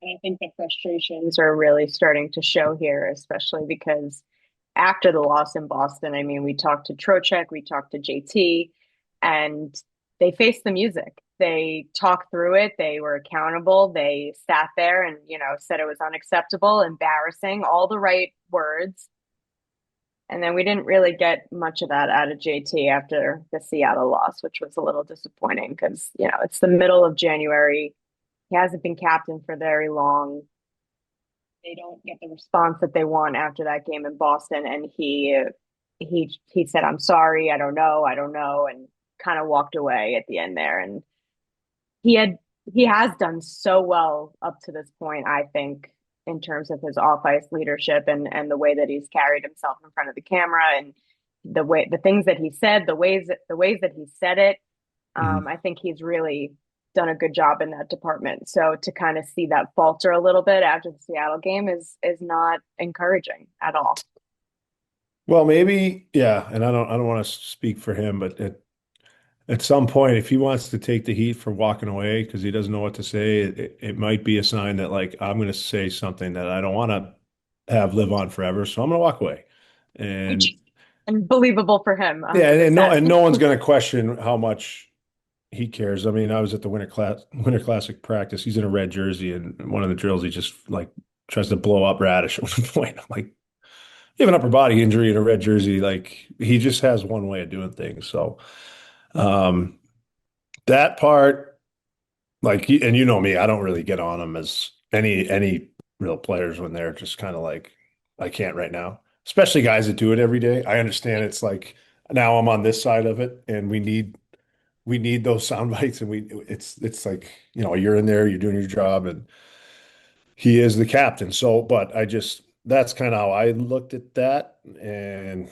And I think the frustrations are really starting to show here, especially because after the loss in Boston, I mean, we talked to Trocheck, we talked to JT, and they faced the music. They talked through it. They were accountable. They sat there and, said it was unacceptable, embarrassing, all the right words. And then we didn't really get much of that out of JT after the Seattle loss, which was a little disappointing because, it's the middle of January. He hasn't been captain for very long. They don't get the response that they want after that game in Boston, and he said, "I'm sorry, I don't know," and kind of walked away at the end there. And he had he has done so well up to this point, I think, in terms of his off ice leadership and the way that he's carried himself in front of the camera and the things that he said, the ways that he said it. Mhm. I think he's really done a good job in that department. So to kind of see that falter a little bit after the Seattle game is not encouraging at all. Well, maybe, yeah, and I don't want to speak for him, but at some point, if he wants to take the heat for walking away because he doesn't know what to say, it might be a sign that like I'm going to say something that I don't want to have live on forever, so I'm going to walk away. Which And is unbelievable for him, yeah, and no 100%. and no one's going to question how much he cares. I mean, I was at the Winter Classic practice. He's in a red jersey, and one of the drills he just like tries to blow up Radish at one point. I'm like, you have an upper body injury in a red jersey. Like he just has one way of doing things. So um, that part, like, and you know me, I don't really get on him as any real players when they're just kind of like, I can't right now. Especially guys that do it every day. I understand it's like now I'm on this side of it, and we need those sound bites, and it's like you're in there, you're doing your job, and he is the captain. So, but I just that's kind of how I looked at that, and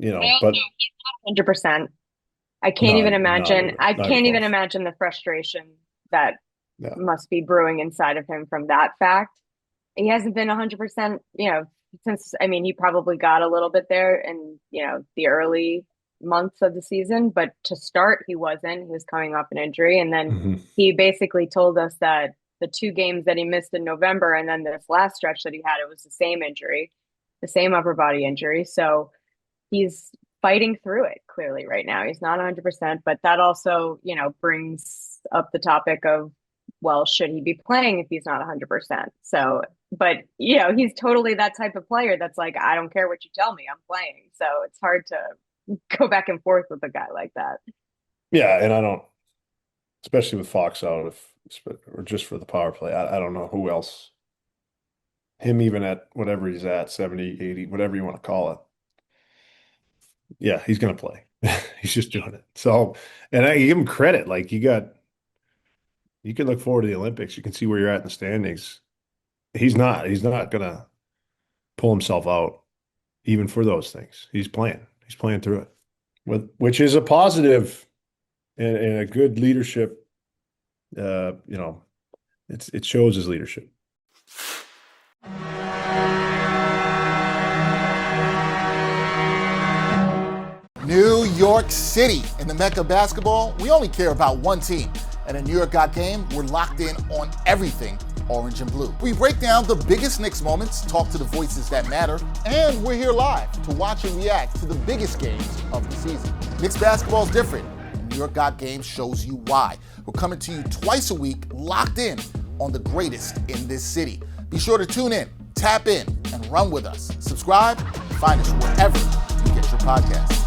I also but 100%. I can't no, even not imagine. even I not even can't even close. imagine the frustration that Yeah. must be brewing inside of him from that fact. He hasn't been 100%, since, I mean, he probably got a little bit there in, the early months of the season, but to start, he wasn't. He was coming off an injury. And then Hmm. he basically told us that the two games that he missed in November and then this last stretch that he had, it was the same injury, the same upper body injury. So he's fighting through it clearly right now. He's not 100%, but that also, brings up the topic of, well, should he be playing if he's not 100%? So, but, he's totally that type of player that's like, I don't care what you tell me, I'm playing. So it's hard to go back and forth with a guy like that. Yeah, and I don't, especially with Fox out, if or just for the power play, I don't know who else. Him even at whatever he's at, 70, 80, whatever you want to call it. Yeah, he's gonna play. He's just doing it. So, and I give him credit. Like you can look forward to the Olympics. You can see where you're at in the standings. He's not gonna pull himself out even for those things. He's playing. He's playing through it, which is a positive and a good leadership. You know, it shows his leadership. New York City. In the Mecca of basketball, we only care about one team. At a New York Got Game, we're locked in on everything orange and blue. We break down the biggest Knicks moments, talk to the voices that matter, and we're here live to watch and react to the biggest games of the season. Knicks basketball is different. New York Got Game shows you why. We're coming to you twice a week, locked in on the greatest in this city. Be sure to tune in, tap in, and run with us. Subscribe, and find us wherever you get your podcasts.